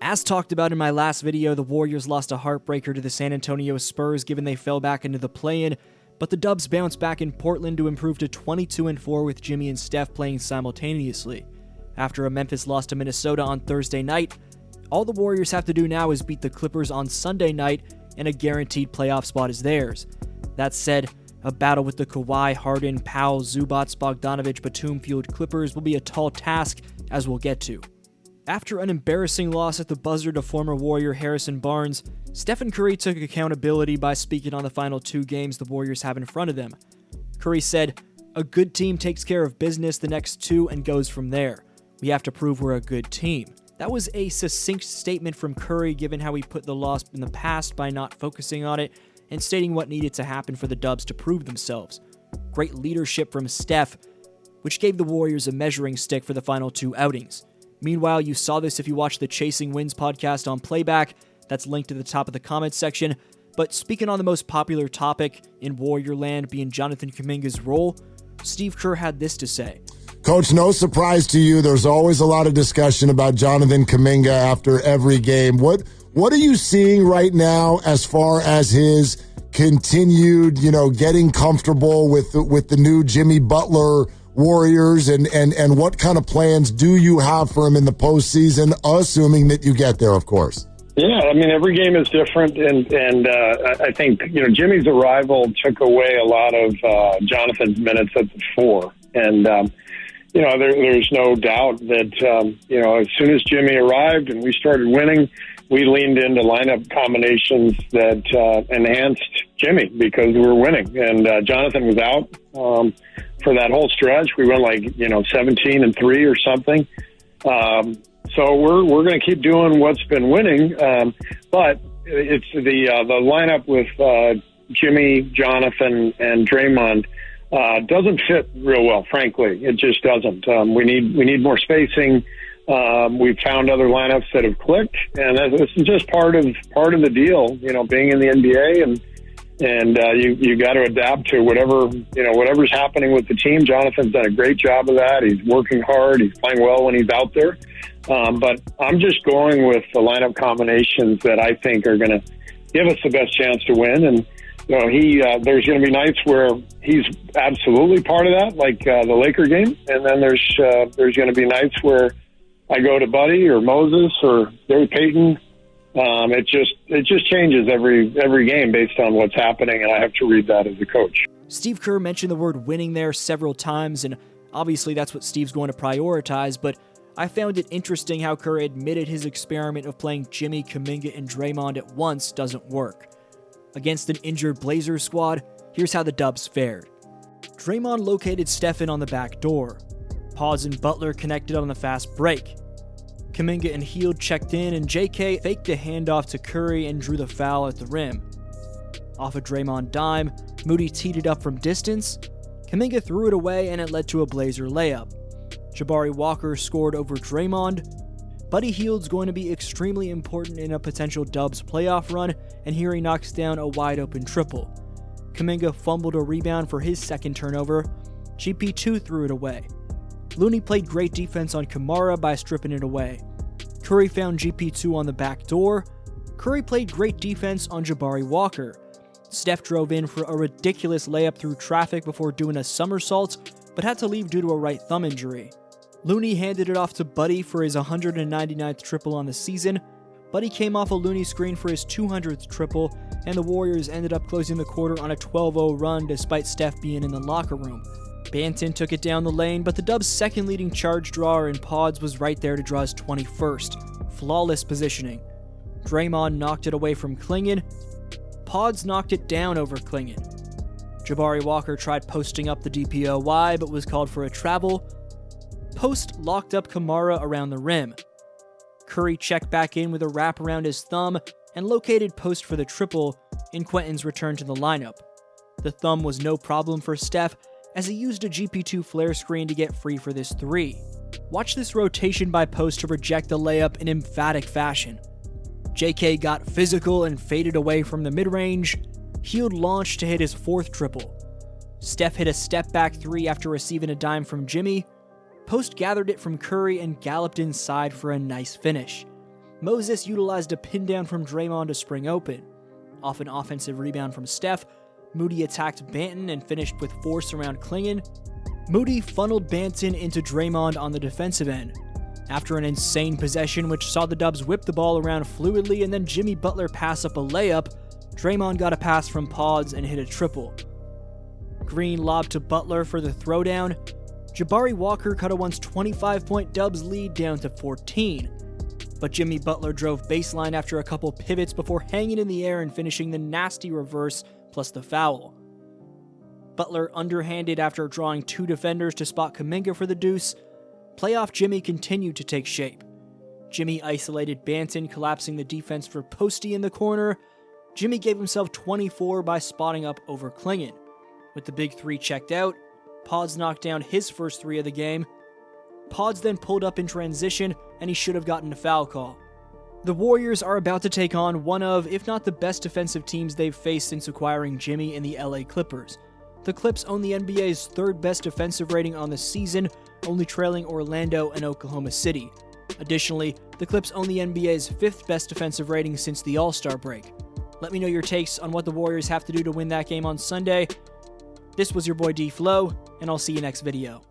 As talked about in my last video, the Warriors lost a heartbreaker to the San Antonio Spurs given they fell back into the play-in, but the Dubs bounced back in Portland to improve to 22-4 with Jimmy and Steph playing simultaneously. After a Memphis loss to Minnesota on Thursday night, all the Warriors have to do now is beat the Clippers on Sunday night, and a guaranteed playoff spot is theirs. That said, a battle with the Kawhi, Harden, Powell, Zubac, Bogdanovic, Batum-fueled Clippers will be a tall task, as we'll get to. After an embarrassing loss at the buzzer to former Warrior Harrison Barnes, Stephen Curry took accountability by speaking on the final 2 games the Warriors have in front of them. Curry said, "A good team takes care of business the next 2 and goes from there. We have to prove we're a good team." That was a succinct statement from Curry given how he put the loss in the past by not focusing on it and stating what needed to happen for the Dubs to prove themselves. Great leadership from Steph, which gave the Warriors a measuring stick for the final 2 outings. Meanwhile, you saw this if you watched the Chasing Wins podcast on Playback. That's linked to the top of the comments section. But speaking on the most popular topic in Warrior land being Jonathan Kuminga's role, Steve Kerr had this to say. Coach, no surprise to you. There's always a lot of discussion about Jonathan Kuminga after every game. What are you seeing right now as far as his continued, getting comfortable with the new Jimmy Butler Warriors, and what kind of plans do you have for him in the postseason, assuming that you get there, of course? Yeah, every game is different, and I think, Jimmy's arrival took away a lot of Jonathan's minutes at the 4, and there's no doubt that, as soon as Jimmy arrived and we started winning, we leaned into lineup combinations that enhanced Jimmy because we were winning, and Jonathan was out for that whole stretch. We went 17-3 or something. So we're going to keep doing what's been winning. But it's the lineup with Jimmy, Jonathan, and Draymond doesn't fit real well, frankly. It just doesn't. We need more spacing. We've found other lineups that have clicked, and this is just part of the deal, being in the NBA, and you got to adapt to whatever's happening with the team. Jonathan's done a great job of that. He's working hard. He's playing well when he's out there. But I'm just going with the lineup combinations that I think are going to give us the best chance to win. And there's going to be nights where he's absolutely part of that, like the Laker game, and then there's going to be nights where I go to Buddy or Moses or Gary Payton. It just changes every game based on what's happening, and I have to read that as a coach. Steve Kerr mentioned the word winning there several times, and obviously that's what Steve's going to prioritize, but I found it interesting how Kerr admitted his experiment of playing Jimmy, Kuminga, and Draymond at once doesn't work. Against an injured Blazers squad, here's how the Dubs fared. Draymond located Stephen on the back door. Paz and Butler connected on the fast break. Kuminga and Hield checked in, and JK faked a handoff to Curry and drew the foul at the rim. Off a Draymond dime, Moody teed it up from distance. Kuminga threw it away, and it led to a Blazer layup. Jabari Walker scored over Draymond. Buddy Hield's going to be extremely important in a potential Dubs playoff run, and here he knocks down a wide-open triple. Kuminga fumbled a rebound for his second turnover. GP2 threw it away. Looney played great defense on Kamara by stripping it away. Curry found GP2 on the back door. Curry played great defense on Jabari Walker. Steph drove in for a ridiculous layup through traffic before doing a somersault, but had to leave due to a right thumb injury. Looney handed it off to Buddy for his 199th triple on the season. Buddy came off a Looney screen for his 200th triple, and the Warriors ended up closing the quarter on a 12-0 run despite Steph being in the locker room. Banton took it down the lane, but the Dubs' second leading charge drawer in Pods was right there to draw his 21st. Flawless positioning. Draymond knocked it away from Klingon. Pods knocked it down over Klingon. Jabari Walker tried posting up the DPOY, but was called for a travel. Post locked up Kamara around the rim. Curry checked back in with a wrap around his thumb and located Post for the triple in Quentin's return to the lineup. The thumb was no problem for Steph, as he used a GP2 flare screen to get free for this 3. Watch this rotation by Post to reject the layup in emphatic fashion. JK got physical and faded away from the mid-range. Hield launched to hit his 4th triple. Steph hit a step-back 3 after receiving a dime from Jimmy. Post gathered it from Curry and galloped inside for a nice finish. Moses utilized a pin down from Draymond to spring open. Off an offensive rebound from Steph, Moody attacked Banton and finished with force around Klingon. Moody funneled Banton into Draymond on the defensive end. After an insane possession which saw the Dubs whip the ball around fluidly and then Jimmy Butler pass up a layup, Draymond got a pass from Pods and hit a triple. Green lobbed to Butler for the throwdown. Jabari Walker cut a once 25-point Dubs lead down to 14. But Jimmy Butler drove baseline after a couple pivots before hanging in the air and finishing the nasty reverse plus the foul. Butler underhanded after drawing 2 defenders to spot Kuminga for the deuce. Playoff Jimmy continued to take shape. Jimmy isolated Banton, collapsing the defense for Posty in the corner. Jimmy gave himself 24 by spotting up over Klingon. With the big 3 checked out, Pods knocked down his first 3 of the game. Pods then pulled up in transition, and he should have gotten a foul call. The Warriors are about to take on one of, if not the best defensive teams they've faced since acquiring Jimmy in the LA Clippers. The Clips own the NBA's 3rd best defensive rating on the season, only trailing Orlando and Oklahoma City. Additionally, the Clips own the NBA's 5th best defensive rating since the All-Star break. Let me know your takes on what the Warriors have to do to win that game on Sunday. This was your boy DFlow, and I'll see you next video.